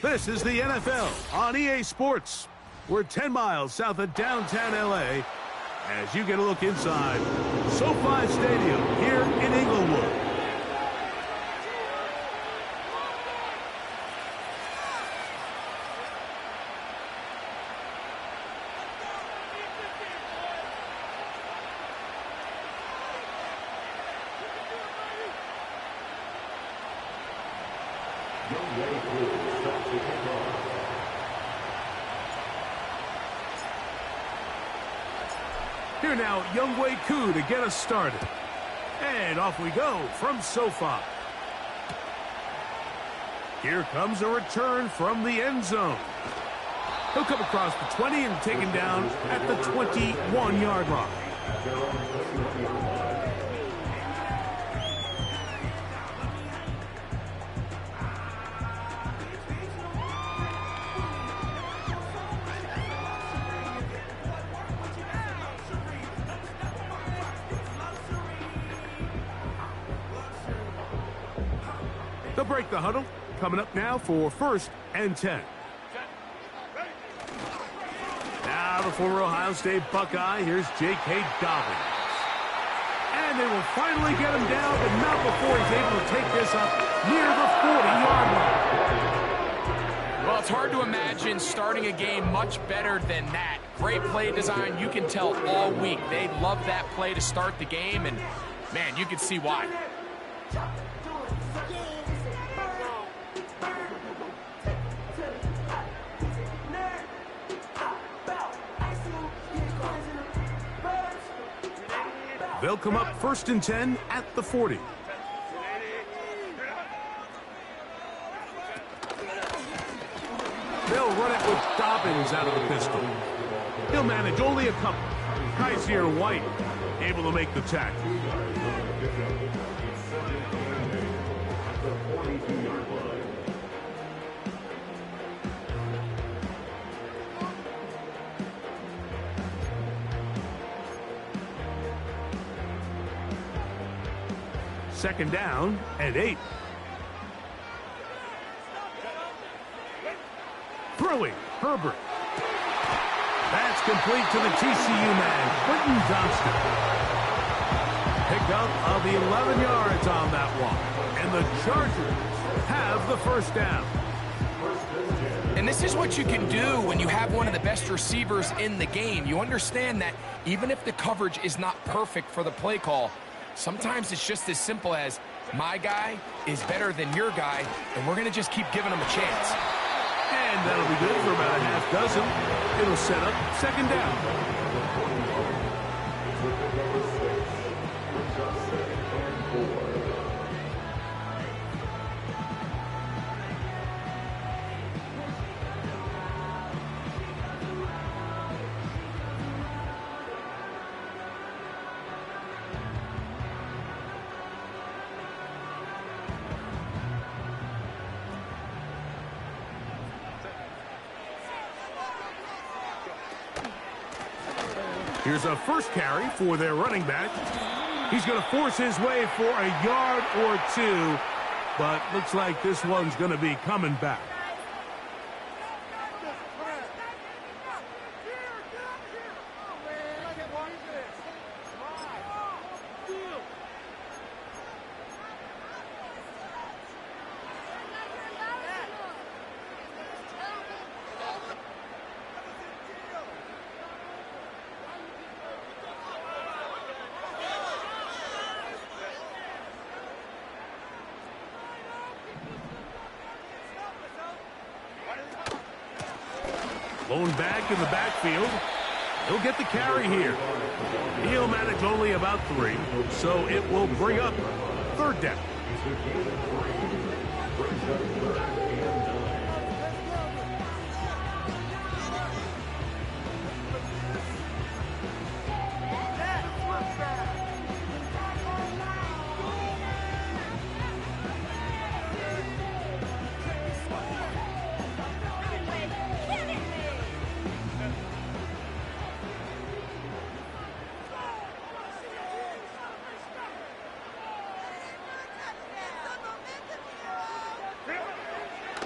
This is the NFL on EA Sports. We're 10 miles south of downtown LA as you get a look inside SoFi Stadium here in Inglewood. Here now, Younghoe Koo to get us started. And off we go from SoFi. Here comes a return from the end zone. He'll come across the 20 and taken down at the 21-yard line. They'll break the huddle. Coming up now for 1st and 10. Now the former Ohio State Buckeye. Here's J.K. Dobbins. And they will finally get him down, but not before he's able to take this up near the 40-yard line. Well, it's hard to imagine starting a game much better than that. Great play design. You can tell all week they love that play to start the game, and, man, you can see why. They'll come up 1st and 10 at the 40. They'll run it with Dobbins out of the pistol. He'll manage only a couple. Kaiser White able to make the tackle. Second down and 8. Throwing, Herbert. That's complete to the TCU man, Quentin Johnston. Pickup of the 11 yards on that one. And the Chargers have the first down. And this is what you can do when you have one of the best receivers in the game. You understand that even if the coverage is not perfect for the play call, sometimes it's just as simple as, my guy is better than your guy, and we're going to just keep giving him a chance. And that'll be good for about a half dozen. It'll set up 2nd down. Here's a first carry for their running back. He's going to force his way for a yard or 2, but looks like this one's going to be coming back. Blown back in the backfield. He'll get the carry here. He'll manage only about 3, so it will bring up 3rd down.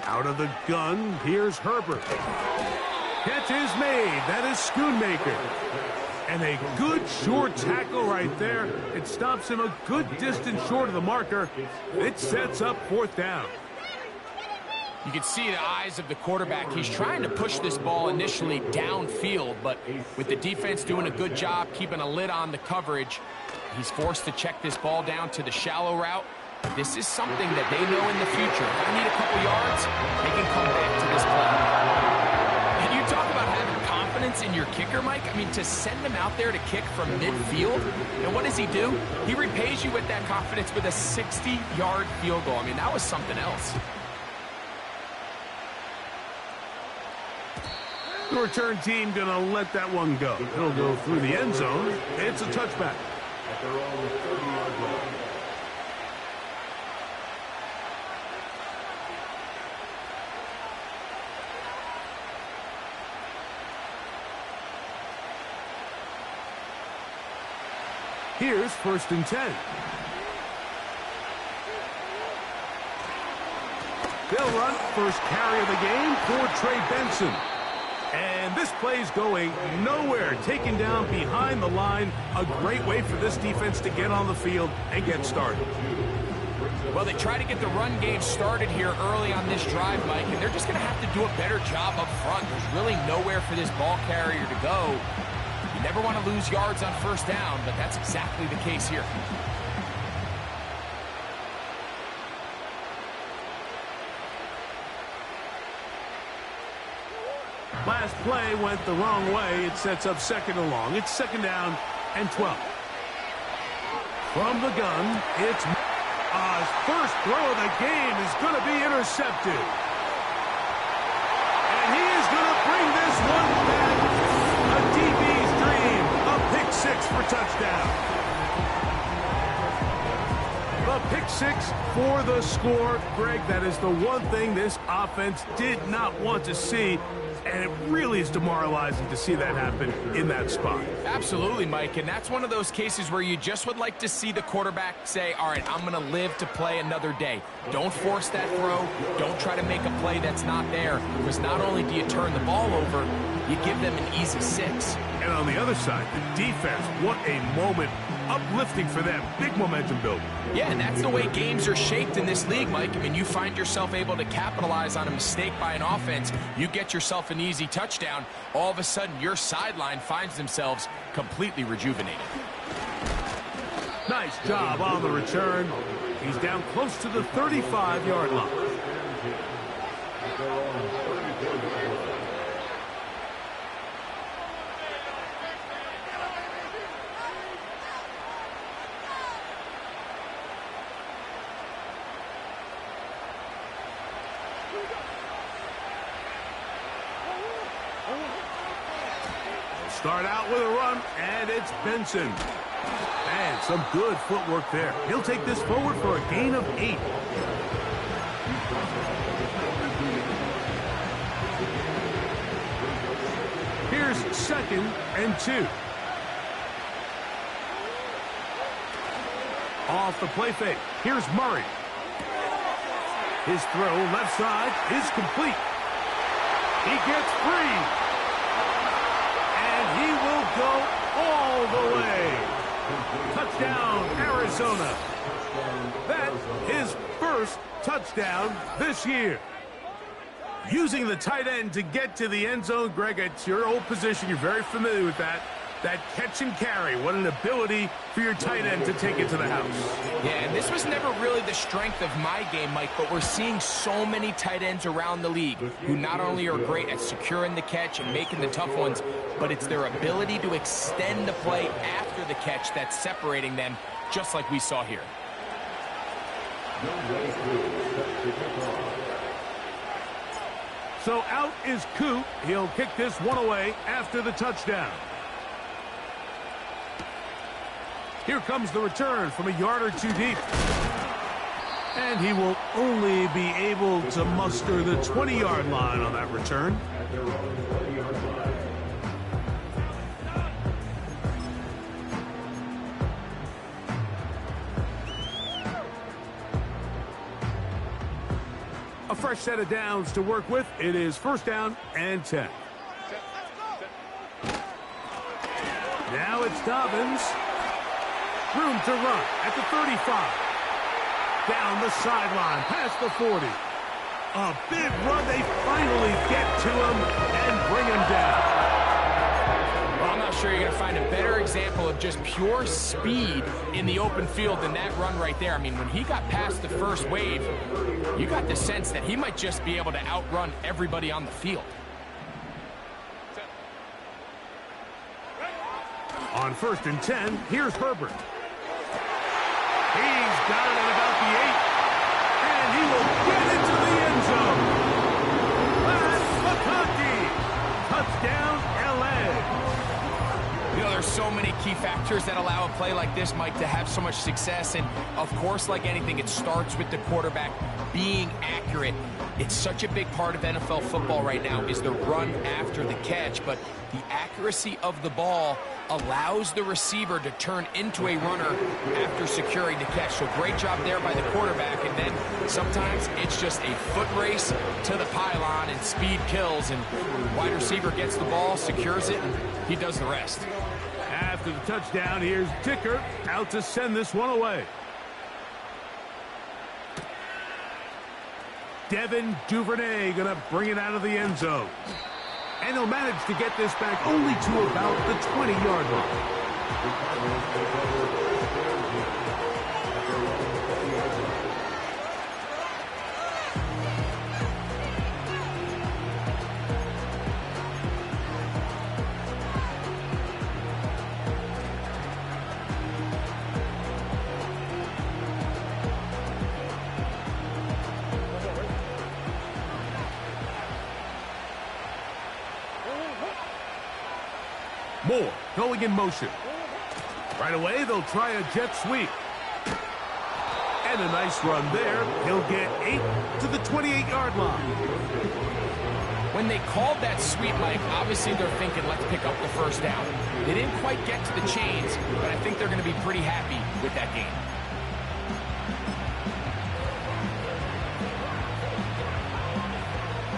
Out of the gun, here's Herbert. Catch is made. That is Schoonmaker. And a good short tackle right there. It stops him a good distance short of the marker. It sets up fourth down. You can see the eyes of the quarterback. He's trying to push this ball initially downfield, but with the defense doing a good job keeping a lid on the coverage, he's forced to check this ball down to the shallow route. This is something that they know in the future. If I need a couple yards, they can come back to this play. And you talk about having confidence in your kicker, Mike. I mean, to send him out there to kick from midfield, and what does he do? He repays you with that confidence with a 60-yard field goal. I mean, that was something else. The return team going to let that one go. It'll go through the end zone. It's a touchback. At their own 30-yard line. Here's 1st and 10. They'll run first carry of the game for Trey Benson. And this play's going nowhere. Taken down behind the line. A great way for this defense to get on the field and get started. Well, they try to get the run game started here early on this drive, Mike, and they're just going to have to do a better job up front. There's really nowhere for this ball carrier to go. You never want to lose yards on first down, but that's exactly the case here. Last play went the wrong way. It sets up 2nd and long. It's 2nd down and 12. From the gun, it's his first throw of the game is going to be intercepted. And he is going to bring this one back. A DB's dream. A pick 6 for touchdown. The pick 6 for the score. Greg, that is the one thing this offense did not want to see. And it really is demoralizing to see that happen in that spot. Absolutely, Mike, and that's one of those cases where you just would like to see the quarterback say, all right, I'm going to live to play another day. Don't force that throw. Don't try to make a play that's not there, because not only do you turn the ball over, you give them an easy 6. And on the other side, the defense, what a moment. Uplifting for them. Big momentum building. Yeah, and that's the way games are shaped in this league, Mike. I mean, you find yourself able to capitalize on a mistake by an offense. You get yourself an easy touchdown. All of a sudden, your sideline finds themselves completely rejuvenated. Nice job on the return. He's down close to the 35-yard line. Start out with a run, and it's Benson. And some good footwork there. He'll take this forward for a gain of 8. Here's 2nd and 2. Off the play fake. Here's Murray. His throw left side is complete. He gets free. He will go all the way. Touchdown, Arizona. That's his first touchdown this year. Using the tight end to get to the end zone, Greg, it's your old position. You're very familiar with that. That catch and carry. What an ability for your tight end to take it to the house. Yeah, and this was never really the strength of my game, Mike, but we're seeing so many tight ends around the league who not only are great at securing the catch and making the tough ones, but it's their ability to extend the play after the catch that's separating them, just like we saw here. Number 3, So out is Coop. He'll kick this one away after the touchdown. Here comes the return from a yard or two deep. And he will only be able to muster the 20-yard line on that return. A fresh set of downs to work with. It is first down and 10. Now it's Dobbins. Room to run at the 35. Down the sideline, past the 40. A big run. They finally get to him and bring him down. Well, I'm not sure you're going to find a better example of just pure speed in the open field than that run right there. I mean, when he got past the first wave, you got the sense that he might just be able to outrun everybody on the field. On first and 10, here's Herbert. He's got it at about the 8. And he will get into the end zone. That's McConkey. Touchdown, LA. You know, there's so many key factors that allow a play like this, Mike, to have so much success. And, of course, like anything, it starts with the quarterback being accurate. It's such a big part of NFL football right now is the run after the catch. But the accuracy of the ball allows the receiver to turn into a runner after securing the catch. So great job there by the quarterback. And then sometimes it's just a foot race to the pylon and speed kills. And wide receiver gets the ball, secures it, and he does the rest. After the touchdown, here's Dicker out to send this one away. Devin Duvernay going to bring it out of the end zone. And he'll manage to get this back only to about the 20-yard line. Moore going in motion. Right away, they'll try a jet sweep. And a nice run there. He'll get 8 to the 28-yard line. When they called that sweep, Mike, obviously they're thinking, let's pick up the first down. They didn't quite get to the chains, but I think they're going to be pretty happy with that game.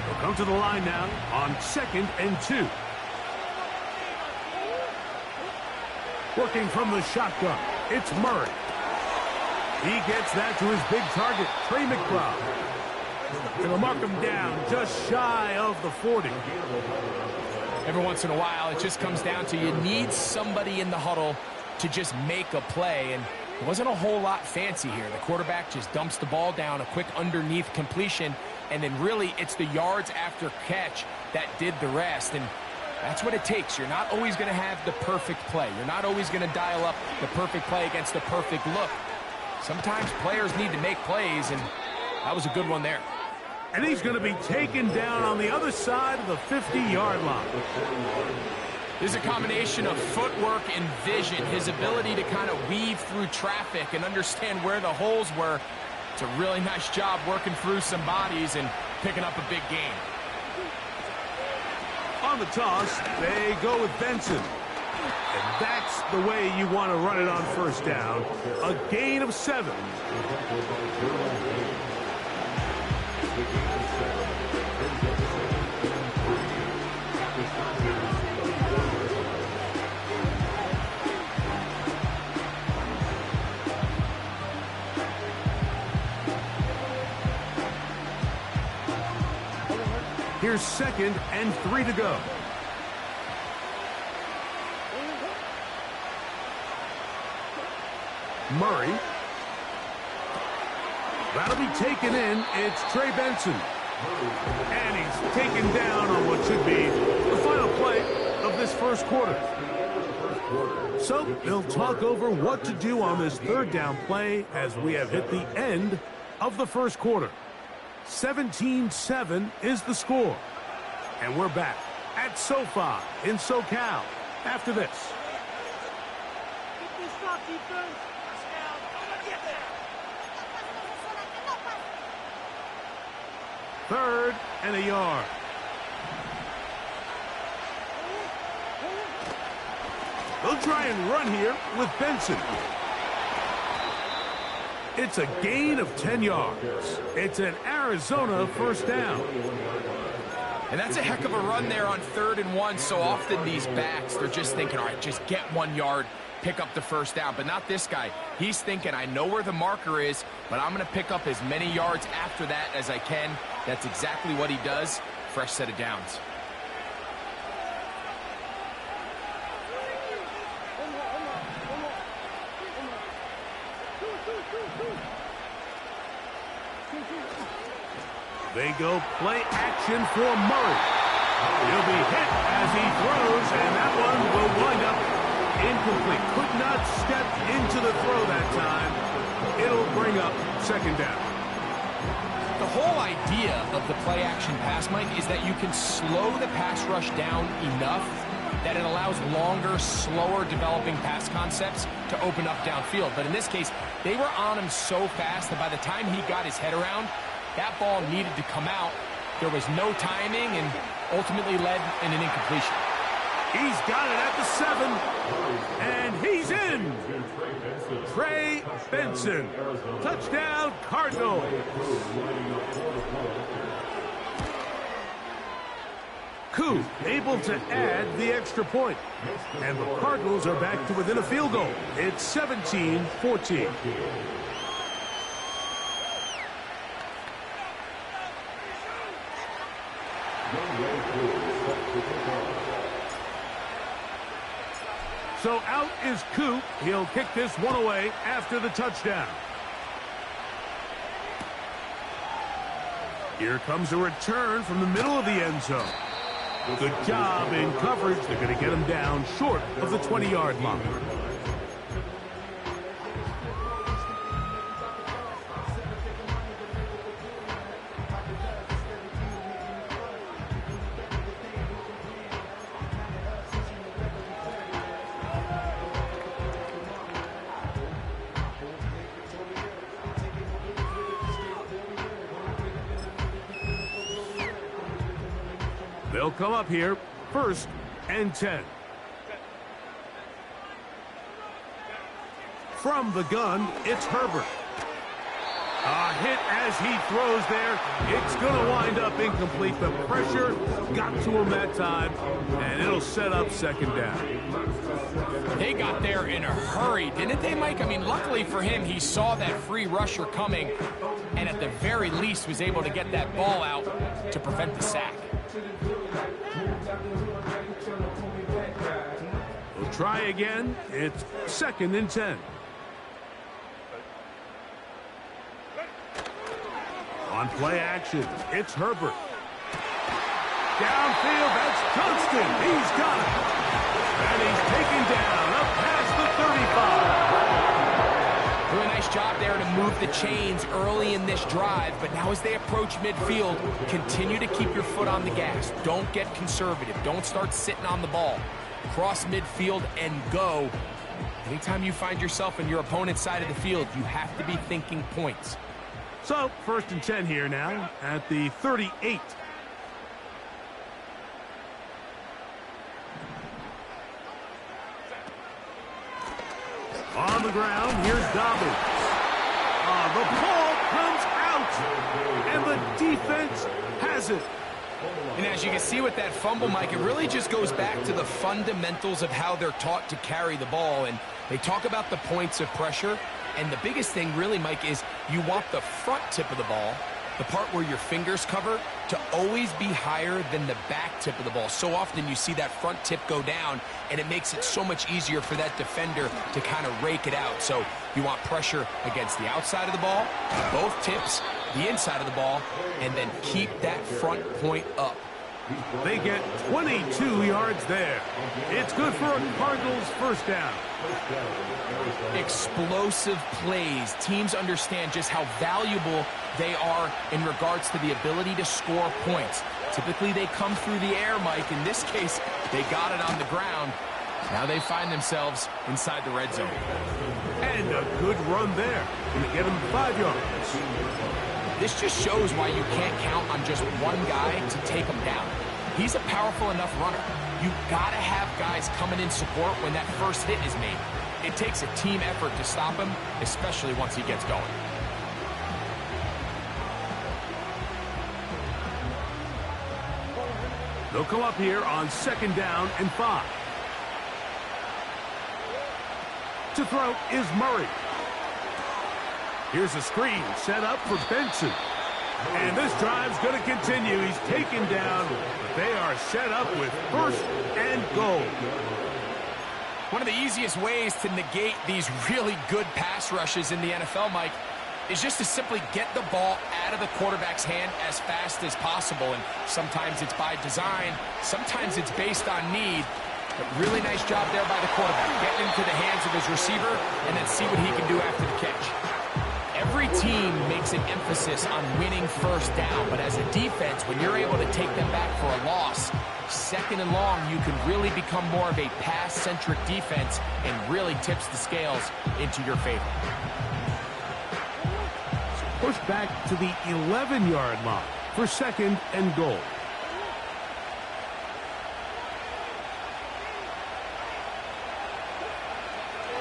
They'll come to the line now on 2nd and 2. Working from the shotgun, it's Murray. He gets that to his big target, Trey McBride. It'll mark him down just shy of the 40. Every once in a while, it just comes down to you need somebody in the huddle to just make a play, and it wasn't a whole lot fancy here. The quarterback just dumps the ball down, a quick underneath completion, and then really it's the yards after catch that did the rest. And that's what it takes. You're not always going to have the perfect play. You're not always going to dial up the perfect play against the perfect look. Sometimes players need to make plays, and that was a good one there. And he's going to be taken down on the other side of the 50-yard line. This is a combination of footwork and vision, his ability to kind of weave through traffic and understand where the holes were. It's a really nice job working through some bodies and picking up a big gain. On the toss, they go with Benson. And that's the way you want to run it on first down. A gain of 7. Here's 2nd and 3 to go. Murray. That'll be taken in. It's Trey Benson. And he's taken down on what should be the final play of this first quarter. So they'll talk over what to do on this third down play as we have hit the end of the first quarter. 17-7 is the score. And we're back at SoFi in SoCal after this. Third and a yard. They'll try and run here with Benson. It's a gain of 10 yards. It's an Arizona first down. And that's a heck of a run there on 3rd and 1. So often these backs, they're just thinking, all right, just get 1 yard, pick up the first down. But not this guy. He's thinking, I know where the marker is, but I'm going to pick up as many yards after that as I can. That's exactly what he does. Fresh set of downs. They go play action for Murray. He'll be hit as he throws, and that one will wind up incomplete. Could not step into the throw that time. It'll bring up second down. The whole idea of the play action pass, Mike, is that you can slow the pass rush down enough that it allows longer, slower developing pass concepts to open up downfield. But in this case, they were on him so fast that by the time he got his head around, that ball needed to come out. There was no timing and ultimately led in an incompletion. He's got it at the 7, and he's in. Trey Benson. Touchdown, Cardinals. Koo able to add the extra point. And the Cardinals are back to within a field goal. It's 17-14. So out is Koo. He'll kick this one away after the touchdown. Here comes a return from the middle of the end zone. Good job in coverage. They're going to get him down short of the 20-yard line. They'll come up here, 1st and 10. From the gun, it's Herbert. A hit as he throws there. It's going to wind up incomplete. The pressure got to him that time, and it'll set up second down. They got there in a hurry, didn't they, Mike? I mean, luckily for him, he saw that free rusher coming, and at the very least was able to get that ball out to prevent the sack. We'll try again. It's 2nd and 10. On play action, it's Herbert. Downfield, that's Johnston. He's got it. And he's taken down up past the 35. Doing a nice job there to move the chains early in this drive, but now as they approach midfield, continue to keep your foot on the gas. Don't get conservative. Don't start sitting on the ball. Cross midfield and go. Anytime you find yourself on your opponent's side of the field, you have to be thinking points. So, 1st and 10 here now at the 38. On the ground, here's Dobbins. The ball comes out, and the defense has it. And as you can see with that fumble, Mike, it really just goes back to the fundamentals of how they're taught to carry the ball. And they talk about the points of pressure. And the biggest thing really, Mike, is you want the front tip of the ball, the part where your fingers cover, to always be higher than the back tip of the ball. So often you see that front tip go down, and it makes it so much easier for that defender to kind of rake it out. So you want pressure against the outside of the ball, both tips, the inside of the ball, and then keep that front point up. They get 22 yards there. It's good for a Cardinals first down. Explosive plays. Teams understand just how valuable they are in regards to the ability to score points. Typically, they come through the air, Mike. In this case, they got it on the ground. Now they find themselves inside the red zone. And a good run there. Gonna get him 5 yards. This just shows why you can't count on just one guy to take him down. He's a powerful enough runner. You've got to have guys coming in support when that first hit is made. It takes a team effort to stop him, especially once he gets going. They'll come up here on 2nd down and 5. To throw is Murray. Here's a screen set up for Benson. And this drive's going to continue. He's taken down, but they are set up with 1st and goal. One of the easiest ways to negate these really good pass rushes in the NFL, Mike, is just to simply get the ball out of the quarterback's hand as fast as possible. And sometimes it's by design, sometimes it's based on need. But really nice job there by the quarterback, getting into the hands of his receiver and then see what he can do after the catch. Every team makes an emphasis on winning first down, but as a defense, when you're able to take them back for a loss, 2nd and long, you can really become more of a pass-centric defense and really tips the scales into your favor. Push back to the 11-yard line for 2nd and goal.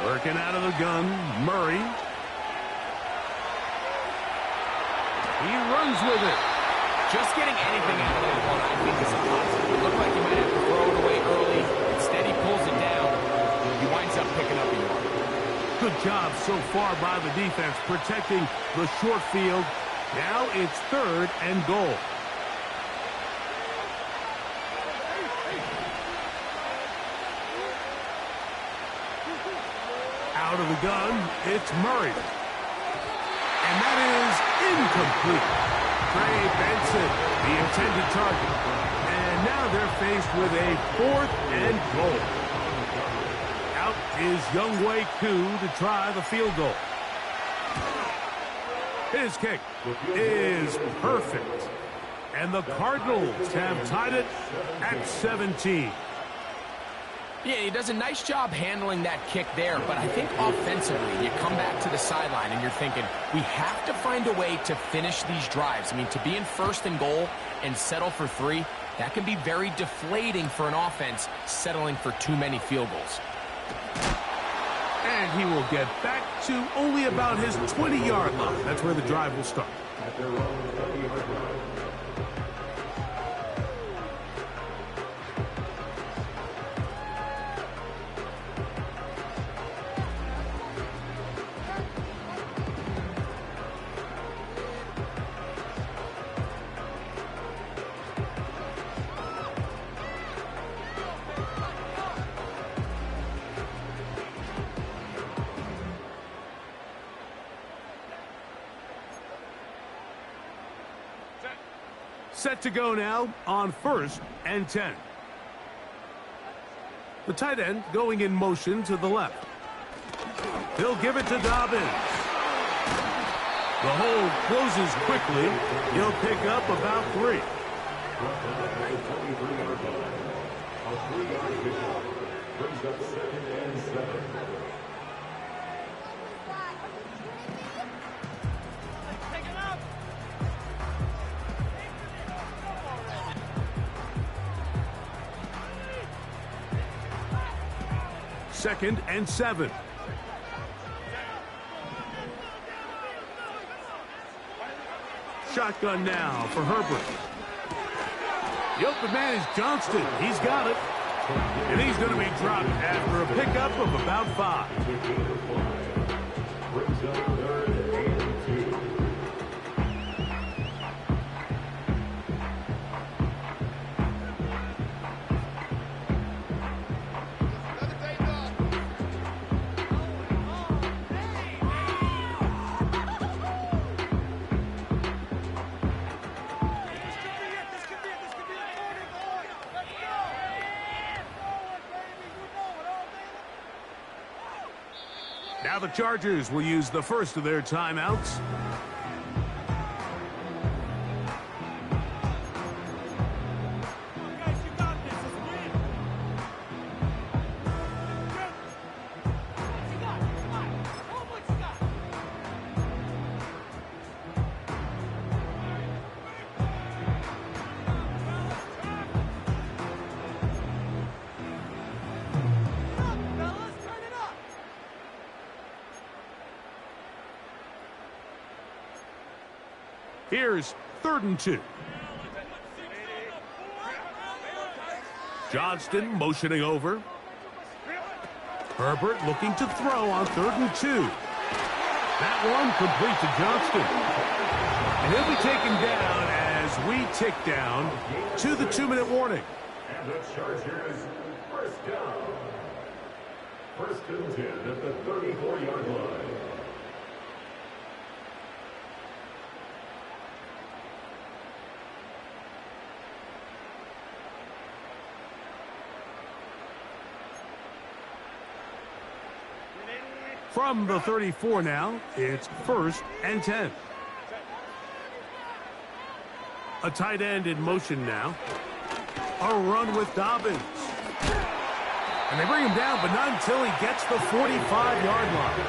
Working out of the gun, Murray. He runs with it. Just getting anything out of that one, I think, is a positive. It looked like he might have to throw it away early. Instead, he pulls it down. He winds up picking up a yard. Good job so far by the defense protecting the short field. Now it's 3rd and goal. Out of the gun, it's Murray. And that is incomplete. Trey Benson, the intended target. And now they're faced with a 4th and goal. Out is Younghoe Koo to try the field goal. His kick is perfect. And the Cardinals have tied it at 17. Yeah, he does a nice job handling that kick there, but I think offensively, you come back to the sideline and you're thinking, we have to find a way to finish these drives. I mean, to be in 1st and goal and settle for 3, that can be very deflating for an offense settling for too many field goals. And he will get back to only about his 20-yard line. That's where the drive will start. At their own 30-yard line. Set to go now on 1st and 10. The tight end going in motion to the left. He'll give it to Dobbins. The hole closes quickly. He'll pick up about 3. A 3-yard pickup brings up 2nd and 7. Second and 7. Shotgun now for Herbert. The open man is Johnston. He's got it. And he's going to be dropped after a pickup of about 5. Brings up 3rd and 2. Now the Chargers will use the first of their timeouts. Here's 3rd and 2. Johnston motioning over. Herbert looking to throw on 3rd and 2. That one complete to Johnston. And he'll be taken down as we tick down to the 2-minute warning. And the Chargers first down. 1st and 10 at the 34-yard line. From the 34 now, it's 1st and 10. A tight end in motion now. A run with Dobbins. And they bring him down, but not until he gets the 45-yard line.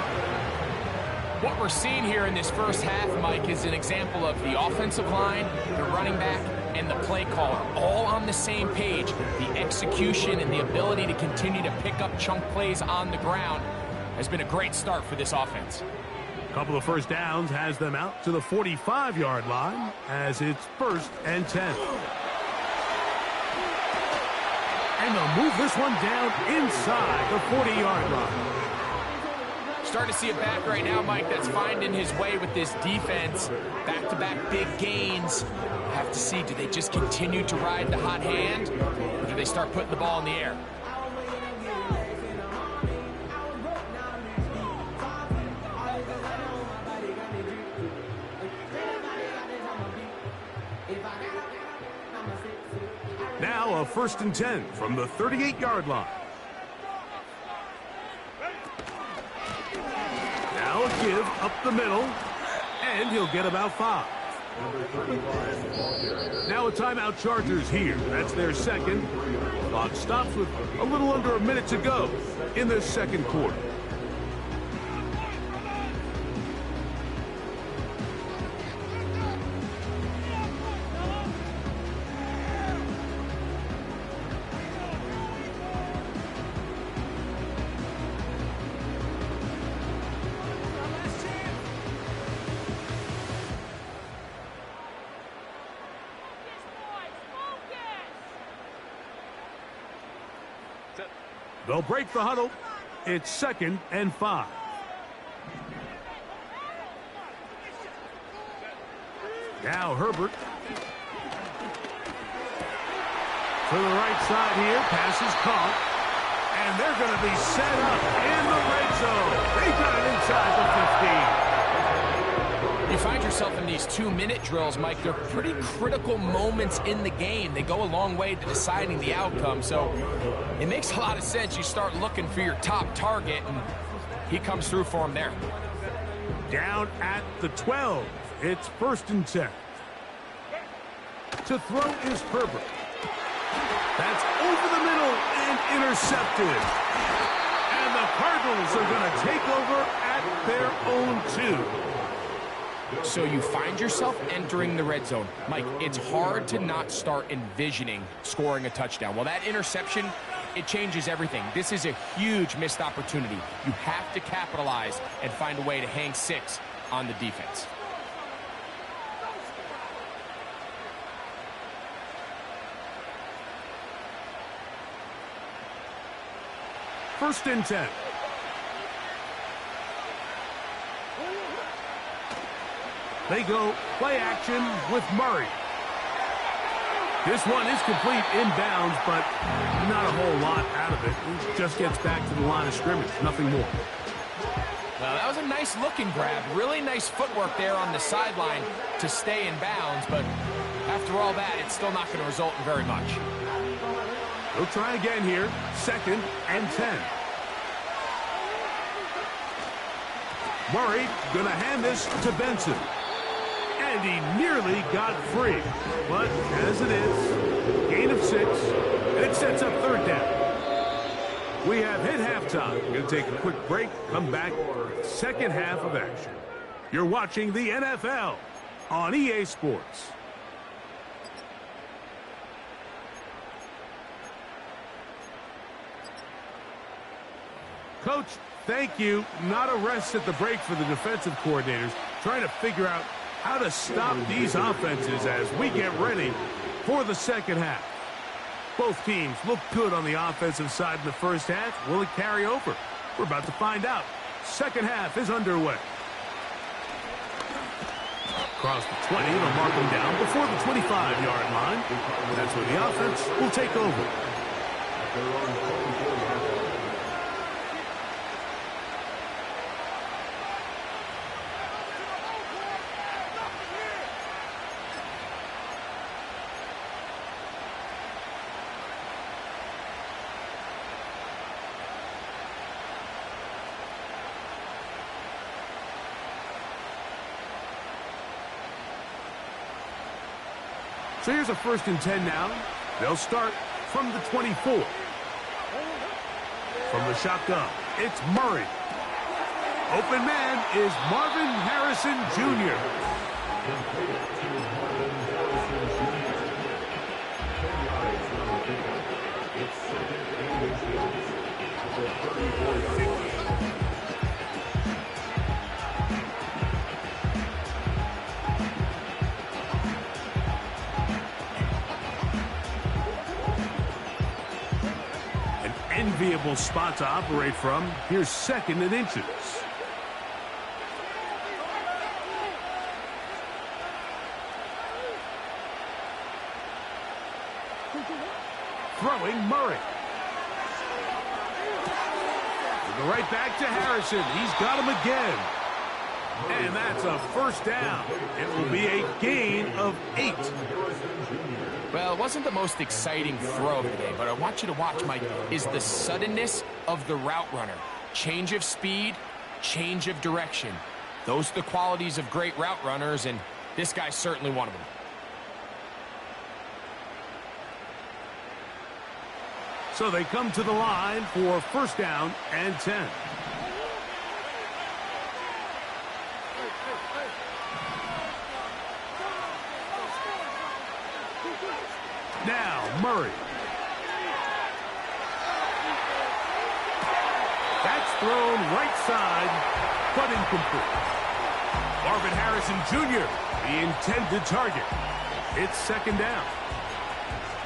What we're seeing here in this first half, Mike, is an example of the offensive line, the running back, and the play caller all on the same page. The execution and the ability to continue to pick up chunk plays on the ground has been a great start for this offense. A couple of first downs has them out to the 45-yard line as it's 1st and 10. And they'll move this one down inside the 40-yard line. Starting to see a back right now, Mike, that's finding his way with this defense. Back-to-back big gains. Have to see, do they just continue to ride the hot hand, or do they start putting the ball in the air? Now a 1st and 10 from the 38-yard line. Now a give up the middle, and he'll get about 5. Now a timeout, Chargers here. That's their second. Clock stops with a little under a minute to go in the second quarter. They'll break the huddle. It's 2nd and 5. Now Herbert. To the right side here. Pass is caught. And they're going to be set up in the red zone. They've got it inside the 15. You find yourself in these 2-minute drills, Mike. They're pretty critical moments in the game. They go a long way to deciding the outcome. So it makes a lot of sense. You start looking for your top target, and he comes through for him there. Down at the 12. It's 1st and 10. To throw is Herbert. That's over the middle and intercepted. And the Cardinals are going to take over at their own 2. So you find yourself entering the red zone. Mike, it's hard to not start envisioning scoring a touchdown. Well, that interception, it changes everything. This is a huge missed opportunity. You have to capitalize and find a way to hang 6 on the defense. First and 10. They go play action with Murray. This one is complete inbounds, but not a whole lot out of it. It just gets back to the line of scrimmage, nothing more. Well, that was a nice looking grab. Really nice footwork there on the sideline to stay in bounds, but after all that, it's still not going to result in very much. They'll try again here, 2nd and 10. Murray gonna hand this to Benson. And he nearly got free. But as it is, gain of 6, and it sets up third down. We have hit halftime. We're going to take a quick break, come back for the second half of action. You're watching the NFL on EA Sports. Coach, thank you. Not a rest at the break for the defensive coordinators, trying to figure out how to stop these offenses as we get ready for the second half. Both teams look good on the offensive side in the first half. Will it carry over? We're about to find out. Second half is underway. Across the 20, they'll mark him down before the 25-yard line. That's where the offense will take over. So here's a 1st and 10 now. They'll start from the 24. From the shotgun, it's Murray. Open man is Marvin Harrison Jr. Enviable spot to operate from. Here's 2nd and inches. Throwing Murray. We'll go right back to Harrison. He's got him again. And that's a 1st down. It will be a gain of 8. Well, it wasn't the most exciting throw today, but I want you to watch, Mike, is the suddenness of the route runner. Change of speed, change of direction. Those are the qualities of great route runners, and this guy's certainly one of them. So they come to the line for 1st down and 10. Now, Murray. That's thrown right side, but incomplete. Marvin Harrison Jr., the intended target. It's 2nd down.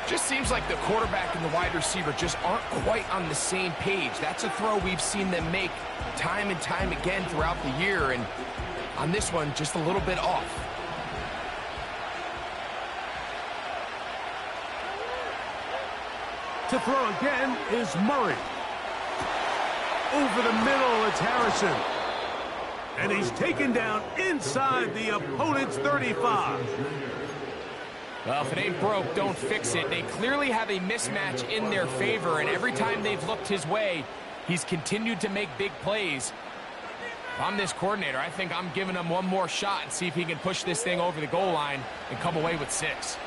Just seems like the quarterback and the wide receiver just aren't quite on the same page. That's a throw we've seen them make time and time again throughout the year, and on this one, just a little bit off. To throw again is Murray. Over the middle, it's Harrison. And he's taken down inside the opponent's 35. Well, if it ain't broke, don't fix it. They clearly have a mismatch in their favor, and every time they've looked his way, he's continued to make big plays. If I'm this coordinator, I think I'm giving him one more shot and see if he can push this thing over the goal line and come away with 6.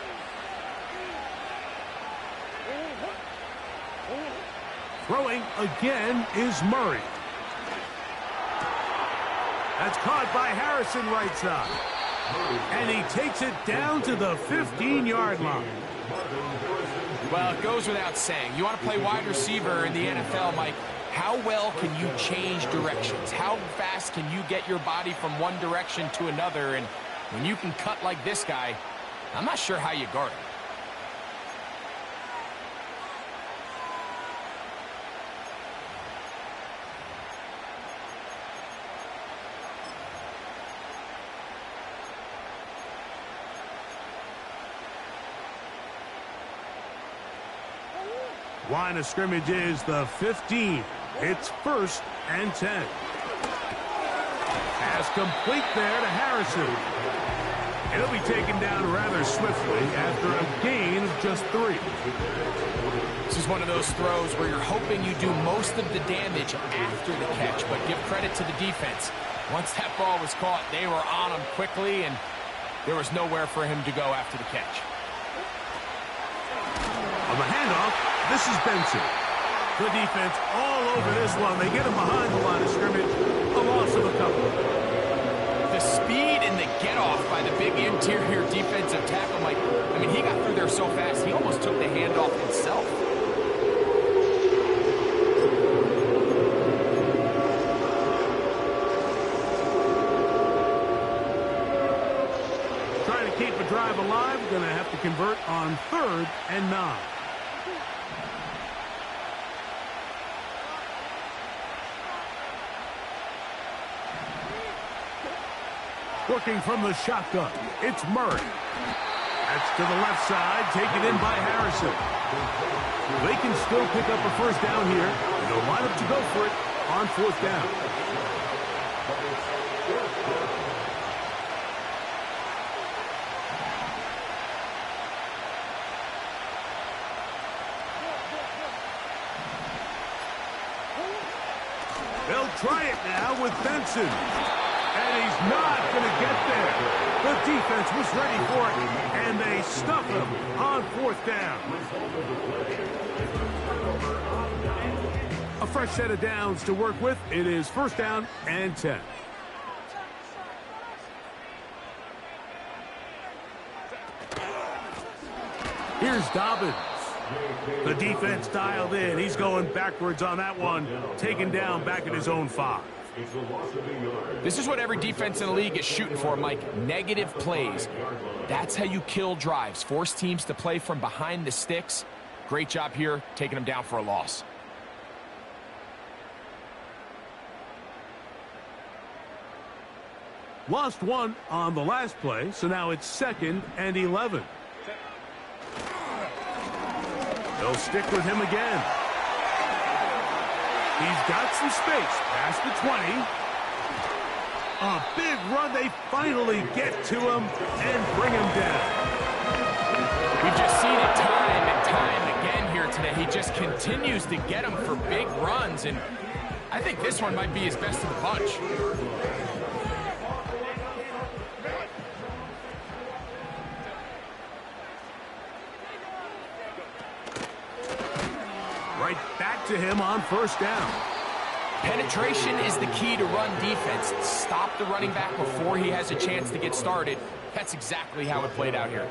Throwing again is Murray. That's caught by Harrison right side. And he takes it down to the 15-yard line. Well, it goes without saying. You want to play wide receiver in the NFL, Mike, how well can you change directions? How fast can you get your body from one direction to another? And when you can cut like this guy, I'm not sure how you guard him. Line of scrimmage is the 15. It's 1st and 10. Pass complete there to Harrison. He'll be taken down rather swiftly after a gain of just 3. This is one of those throws where you're hoping you do most of the damage after the catch, but give credit to the defense. Once that ball was caught, they were on him quickly, and there was nowhere for him to go after the catch. On the handoff, this is Benson. The defense all over this one. They get him behind the line of scrimmage. A loss of a couple. The speed and the get-off by the big interior defensive tackle, Mike. I mean, he got through there so fast, he almost took the handoff himself. Trying to keep a drive alive. Going to have to convert on 3rd and 9. Working from the shotgun, it's Murray. That's to the left side, taken in by Harrison. They can still pick up a first down here. And they'll line up to go for it on 4th down. They'll try it now with Benson. And he's not going to get there. The defense was ready for it, and they stuff him on 4th down. A fresh set of downs to work with. It is 1st down and 10. Here's Dobbins. The defense dialed in. He's going backwards on that one. Taken down back at his own 5. This is what every defense in the league is shooting for, Mike. Negative plays. That's how you kill drives. Force teams to play from behind the sticks. Great job here, taking them down for a loss. Lost 1 on the last play, so now it's 2nd and 11. They'll stick with him again. He's got some space past the 20. A big run. They finally get to him and bring him down. We've just seen it time and time again here today. He just continues to get them for big runs, and I think this one might be his best of the bunch. Right back to him on 1st down. Penetration is the key to run defense. Stop the running back before he has a chance to get started. That's exactly how it played out here.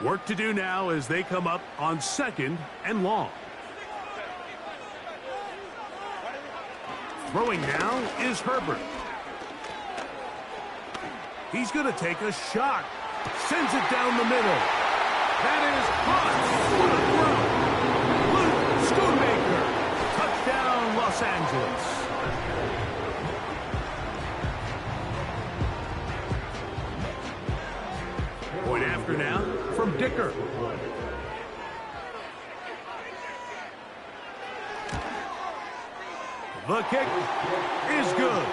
Work to do now as they come up on 2nd and long. Throwing now is Herbert. He's going to take a shot. Sends it down the middle. That is caught. What a throw. Luke Schoonmaker. Touchdown, Los Angeles. Point after now from Dicker. The kick is good.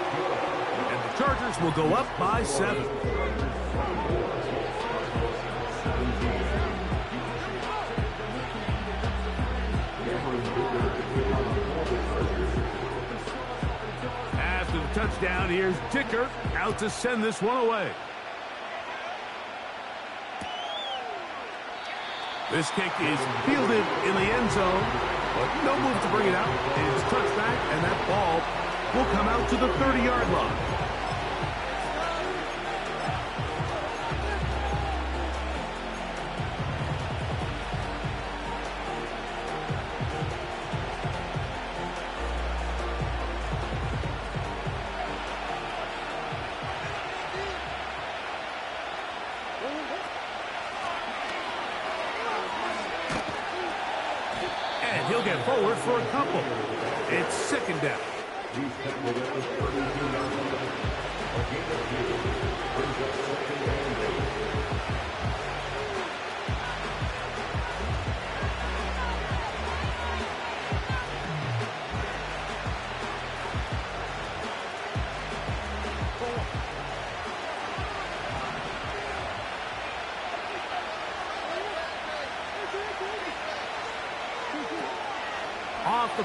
And the Chargers will go up by 7. After the touchdown, here's Dicker out to send this one away. This kick is fielded in the end zone, but no move to bring it out. It's touched back, and that ball will come out to the 30-yard line. And he'll get forward for a couple. It's 2nd down.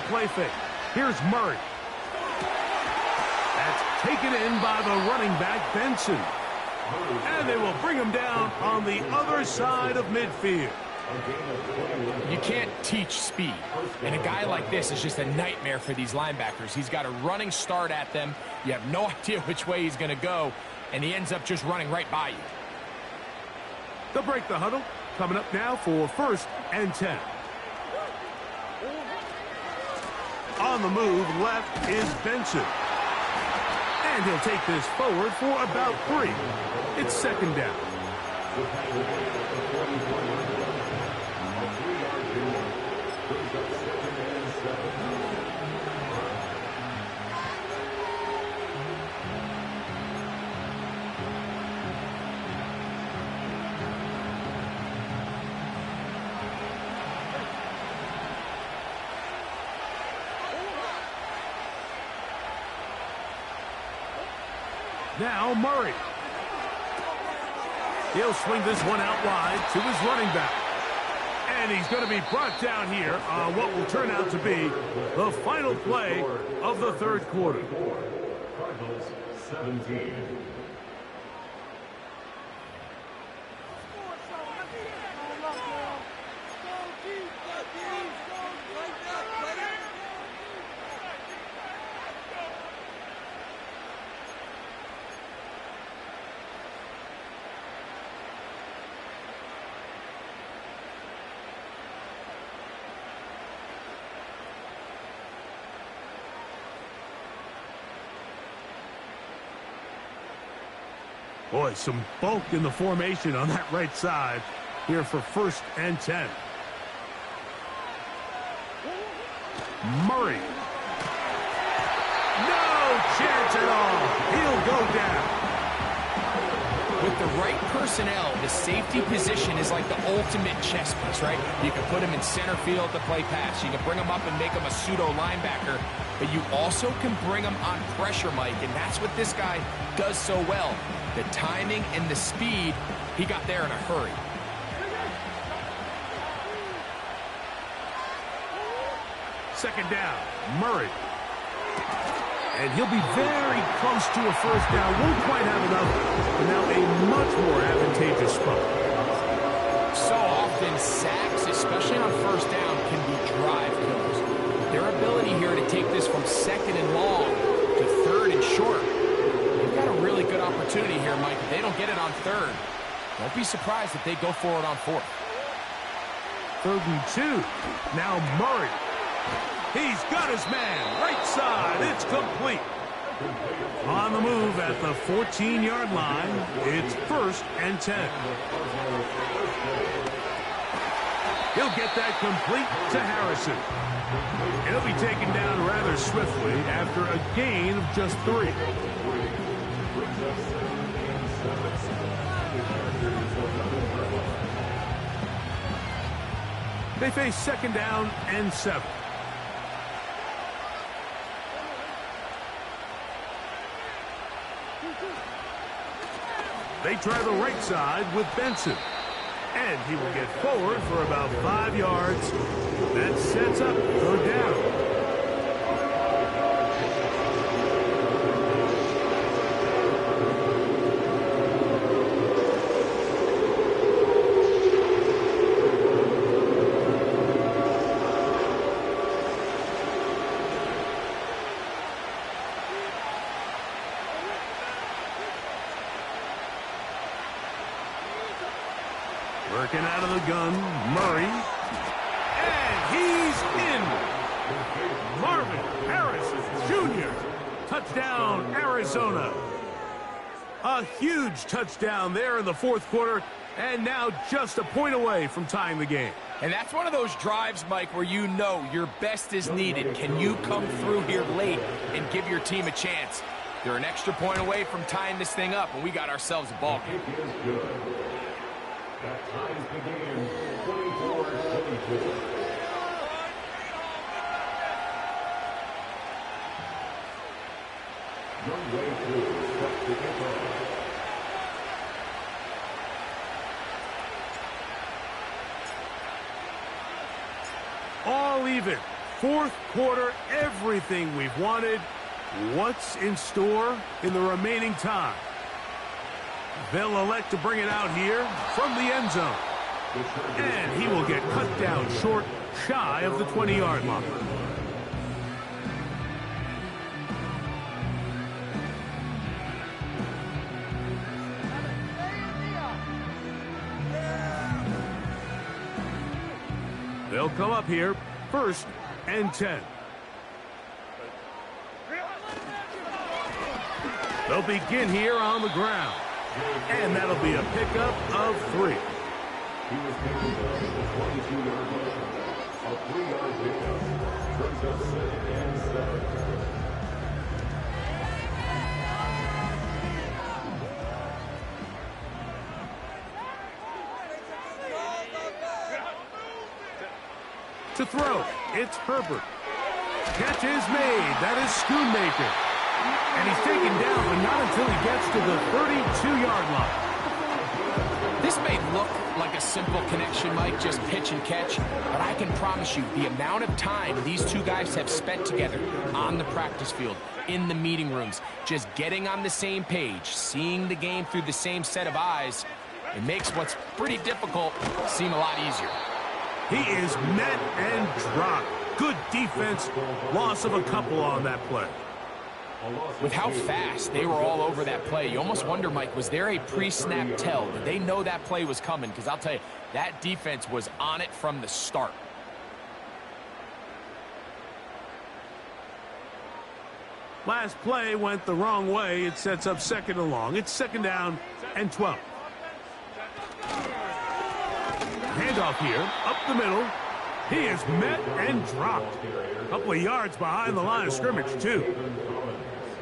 play fake. Here's Murray. That's taken in by the running back, Benson. And they will bring him down on the other side of midfield. You can't teach speed, and a guy like this is just a nightmare for these linebackers. He's got a running start at them. You have no idea which way he's going to go, and he ends up just running right by you. They'll break the huddle. Coming up now for 1st and 10. On the move, left is Benson. And he'll take this forward for about 3. It's 2nd down. Now Murray. He'll swing this one out wide to his running back. And he's going to be brought down here on what will turn out to be the final play of the 3rd quarter. Cardinals 17. Boy, some bulk in the formation on that right side here for 1st and 10. Murray. No chance at all. He'll go down. With the right personnel, the safety position is like the ultimate chess piece, right? You can put him in center field to play pass. You can bring him up and make him a pseudo linebacker, but you also can bring him on pressure, Mike, and that's what this guy does so well. The timing and the speed, he got there in a hurry. Second down, Murray. And he'll be very close to a 1st down. Won't quite have enough, but now a much more advantageous spot. So often, sacks, especially on 1st down, can be drive killers. Their ability here to take this from 2nd and long to 3rd and short, they've got a really good opportunity here, Mike. If they don't get it on 3rd, don't be surprised if they go for it on 4th. 3rd and 2. Now Murray. He's got his man. Right side. It's complete. On the move at the 14-yard line. It's 1st and 10. He'll get that complete to Harrison. He'll be taken down rather swiftly after a gain of just 3. They face 2nd down and 7. They try the right side with Benson. And he will get forward for about 5 yards. That sets up 3rd down. Working out of the gun, Murray. And he's in. Marvin Harrison Jr. Touchdown, Arizona. A huge touchdown there in the 4th quarter, and now just a point away from tying the game. And that's one of those drives, Mike, where you know your best is needed. Can you come through here late and give your team a chance? They're an extra point away from tying this thing up, and we got ourselves a ball game. That ties the game 24-24. One way through. Step to get on. All even. Fourth quarter, everything we've wanted. What's in store in the remaining time? They'll elect to bring it out here from the end zone. And he will get cut down short, shy of the 20-yard line. They'll come up here, 1st and 10. They'll begin here on the ground. And that'll be a pickup of 3. He was taken down to the 22-yard line. A 3-yard pickup. Brings up 2nd and 7. To throw, it's Herbert. Catch is made. That is Schoonmaker. And he's taken down, but not until he gets to the 32-yard line. This may look like a simple connection, Mike, just pitch and catch, but I can promise you the amount of time these two guys have spent together on the practice field, in the meeting rooms, just getting on the same page, seeing the game through the same set of eyes, it makes what's pretty difficult seem a lot easier. He is met and dropped. Good defense. Loss of a couple on that play. With how fast they were all over that play, you almost wonder, Mike, was there a pre-snap tell? Did they know that play was coming? Because I'll tell you, that defense was on it from the start. Last play went the wrong way. It sets up 2nd and long. It's 2nd down and 12. Handoff here, up the middle. He is met and dropped. A couple of yards behind the line of scrimmage, too.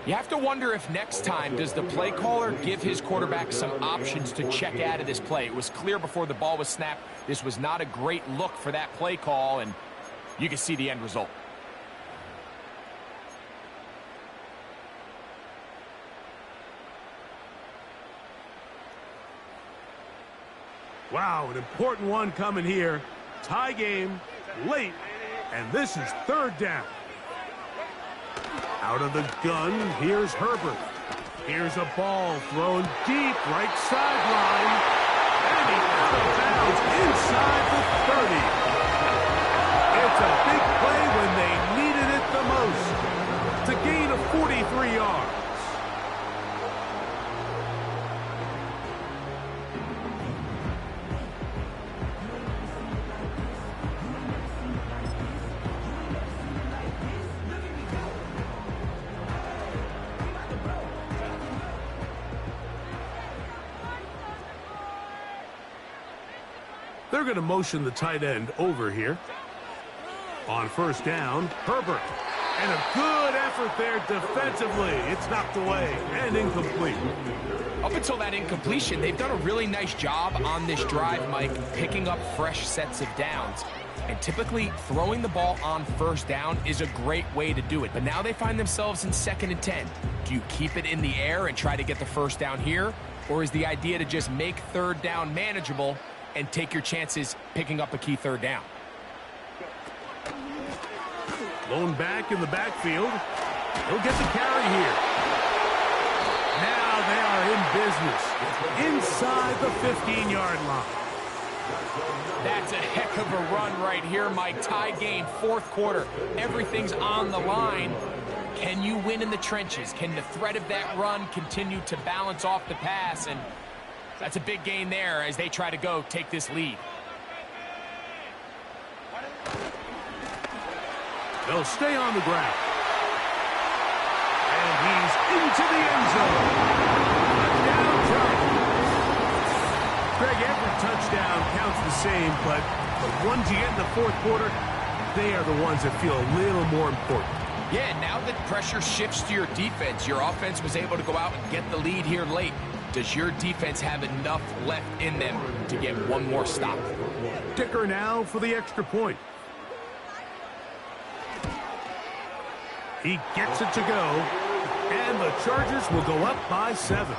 You have to wonder if next time, does the play caller give his quarterback some options to check out of this play? It was clear before the ball was snapped, this was not a great look for that play call, and you can see the end result. Wow, an important one coming here. Tie game, late, and this is 3rd down. Out of the gun, here's Herbert. Here's a ball thrown deep, right sideline. And he's out of bounds inside the 30. It's a big play when they needed it the most. To gain of 43 yards. They're going to motion the tight end over here. On 1st down, Herbert. And a good effort there defensively. It's knocked away and incomplete. Up until that incompletion, they've done a really nice job on this drive, Mike, picking up fresh sets of downs. And typically, throwing the ball on 1st down is a great way to do it. But now they find themselves in 2nd and 10. Do you keep it in the air and try to get the 1st down here? Or is the idea to just make 3rd down manageable and take your chances picking up a key 3rd down? Lone back in the backfield. He'll get the carry here. Now they are in business. Inside the 15-yard line. That's a heck of a run right here, Mike. Tie game, 4th quarter. Everything's on the line. Can you win in the trenches? Can the threat of that run continue to balance off the pass? And that's a big gain there as they try to go take this lead. They'll stay on the ground. And he's into the end zone. Touchdown, Giants. Greg, every touchdown counts the same, but the ones you get in the 4th quarter, they are the ones that feel a little more important. Yeah, now that pressure shifts to your defense, your offense was able to go out and get the lead here late. Does your defense have enough left in them to get one more stop? Ticker now for the extra point. He gets it to go, and the Chargers will go up by 7.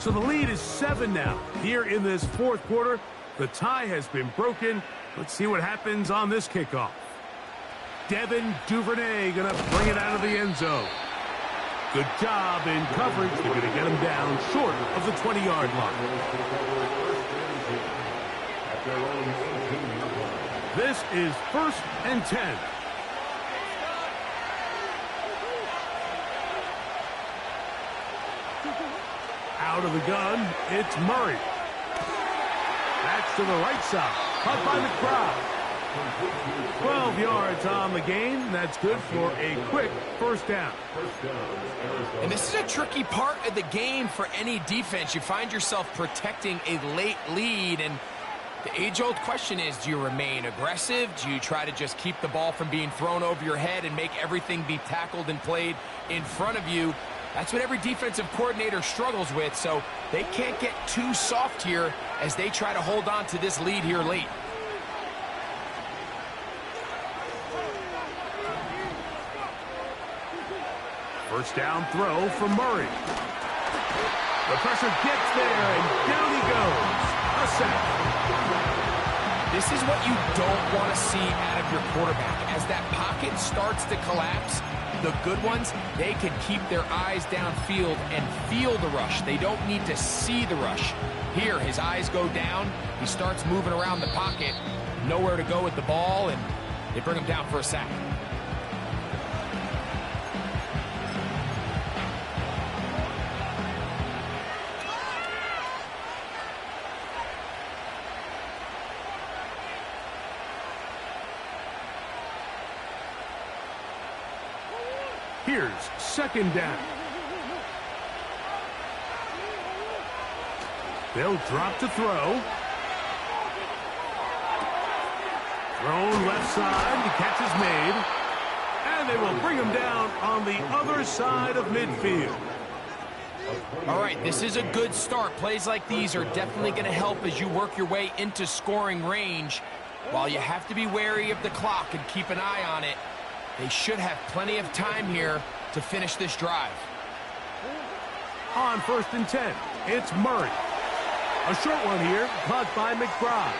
So the lead is 7 now. Here in this fourth quarter, the tie has been broken. Let's see what happens on this kickoff. Devin Duvernay going to bring it out of the end zone. Good job in coverage. They're going to get him down short of the 20-yard line. This is 1st and 10. Out of the gun, it's Murray. That's to the right side. Caught by McBride. 12 yards on the game. That's good for a quick first down. And this is a tricky part of the game for any defense. You find yourself protecting a late lead, and the age-old question is, do you remain aggressive? Do you try to just keep the ball from being thrown over your head and make everything be tackled and played in front of you? That's what every defensive coordinator struggles with, so they can't get too soft here as they try to hold on to this lead here late. First down throw from Murray. The pressure gets there, and down he goes. A sack. This is what you don't want to see out of your quarterback. As that pocket starts to collapse, the good ones, they can keep their eyes downfield and feel the rush. They don't need to see the rush. Here, his eyes go down. He starts moving around the pocket. Nowhere to go with the ball, and they bring him down for a sack. Here's second down. They'll drop to throw. Thrown left side. The catch is made. And they will bring him down on the other side of midfield. All right, this is a good start. Plays like these are definitely going to help as you work your way into scoring range. While you have to be wary of the clock and keep an eye on it, they should have plenty of time here to finish this drive. On 1st and 10, it's Murray. A short one here, caught by McBride.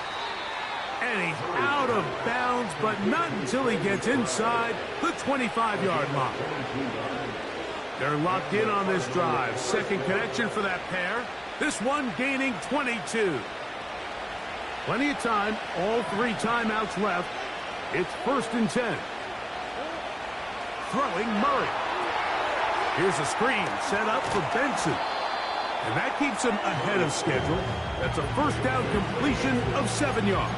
And he's out of bounds, but not until he gets inside the 25-yard line. They're locked in on this drive. Second connection for that pair. This one gaining 22. Plenty of time, all 3 timeouts left. It's 1st and 10. Throwing Murray. Here's a screen set up for Benson. And that keeps him ahead of schedule. That's a first down completion of 7 yards.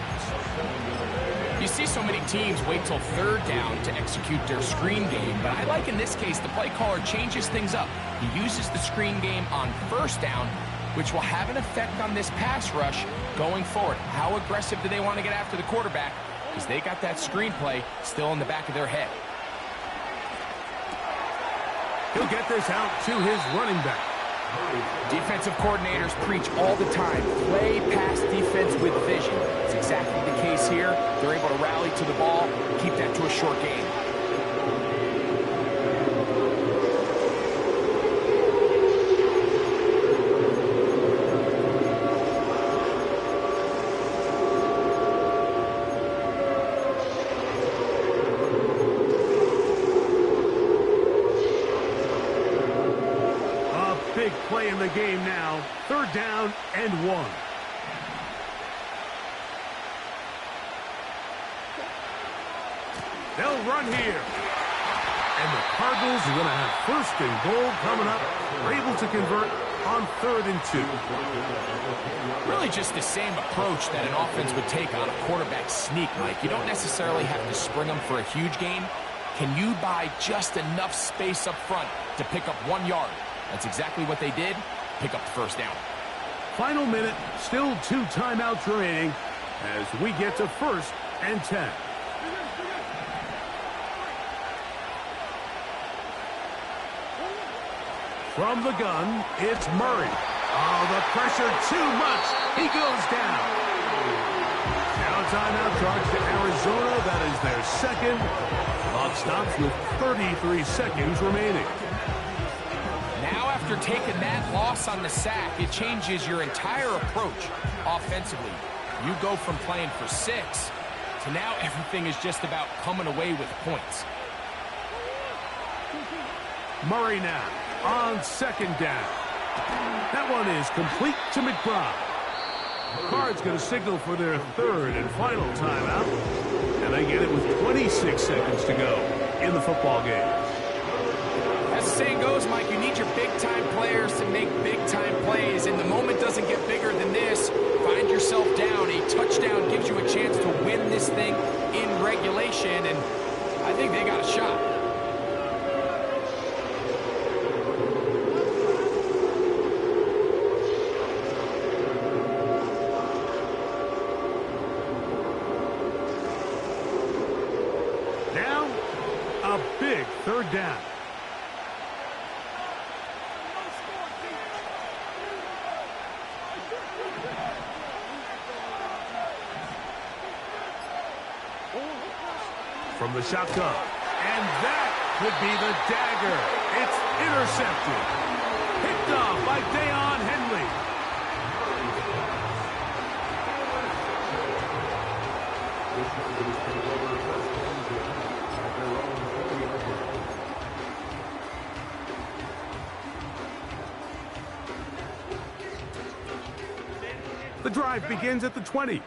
You see so many teams wait till 3rd down to execute their screen game, but I like in this case the play caller changes things up. He uses the screen game on 1st down, which will have an effect on this pass rush going forward. How aggressive do they want to get after the quarterback? Because they got that screen play still in the back of their head. He'll get this out to his running back. Defensive coordinators preach all the time, play pass defense with vision. It's exactly the case here. They're able to rally to the ball, keep that to a short game. Big play in the game now. 3rd down and 1. They'll run here. And the Cardinals are going to have 1st and goal coming up. They're able to convert on 3rd and 2. Really just the same approach that an offense would take on a quarterback sneak, Mike. You don't necessarily have to spring them for a huge game. Can you buy just enough space up front to pick up 1 yard? That's exactly what they did. Pick up the first down. Final minute, still 2 timeouts remaining as we get to 1st and 10. From the gun, it's Murray. Oh, the pressure too much. He goes down. Now timeout charge to Arizona. That is their second. Clock stops with 33 seconds remaining. After taking that loss on the sack, it changes your entire approach offensively. You go from playing for 6 to now everything is just about coming away with points. Murray now on second down. That one is complete to McBride. Card's going to signal for their third and final timeout. And they get it with 26 seconds to go in the football game. As the saying goes, Mike, you need your big-time players to make big-time plays, and the moment doesn't get bigger than this. Find yourself down. A touchdown gives you a chance to win this thing in regulation, and I think they got a shot. Now, a big third down. From the shotgun. And that could be the dagger. It's intercepted. Picked off by Deion Henley. The drive begins at the 20.